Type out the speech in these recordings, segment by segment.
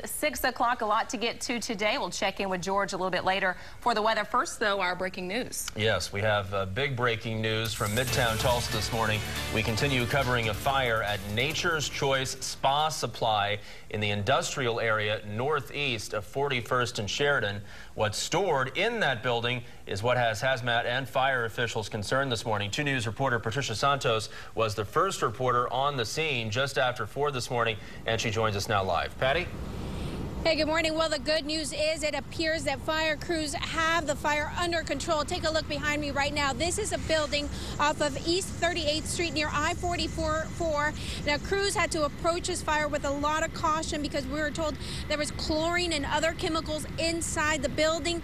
6 o'clock, a lot to get to today. We'll check in with George a little bit later for the weather. First, though, our breaking news. Yes, we have big breaking news from Midtown Tulsa this morning. We continue covering a fire at Nature's Choice Spa Supply in the industrial area northeast of 41st and Sheridan. What's stored in that building is what has hazmat and fire officials concerned this morning. 2 News reporter Patricia Santos was the first reporter on the scene just after 4 this morning, and she joins us now live. Patty? Hey, good morning. Well, the good news is it appears that fire crews have the fire under control. Take a look behind me right now. This is a building off of East 38th Street near I-44. Now, crews had to approach this fire with a lot of caution because we were told there was chlorine and other chemicals inside the building.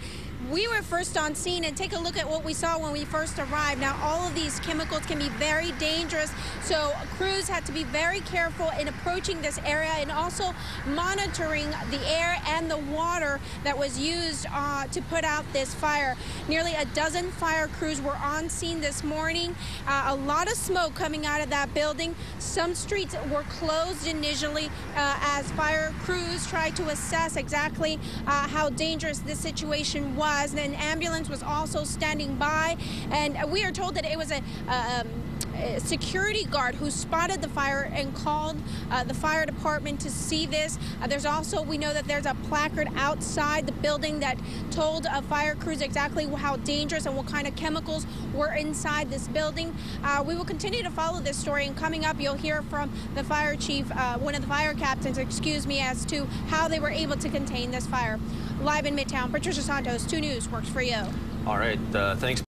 We were first on scene, and take a look at what we saw when we first arrived. Now, all of these chemicals can be very dangerous, so crews had to be very careful in approaching this area and also monitoring the air and the water that was used to put out this fire. Nearly a dozen fire crews were on scene this morning. A lot of smoke coming out of that building. Some streets were closed initially as fire crews tried to assess exactly how dangerous this situation was. An ambulance was also standing by, and we are told that it was a security guard who spotted the fire and called the fire department to see this. We know that there's a placard outside the building that told fire crews exactly how dangerous and what kind of chemicals were inside this building. We will continue to follow this story, and coming up you'll hear from the fire chief, one of the fire captains, as to how they were able to contain this fire. Live in Midtown, Patricia Santos, 2 News works for you. All right, thanks.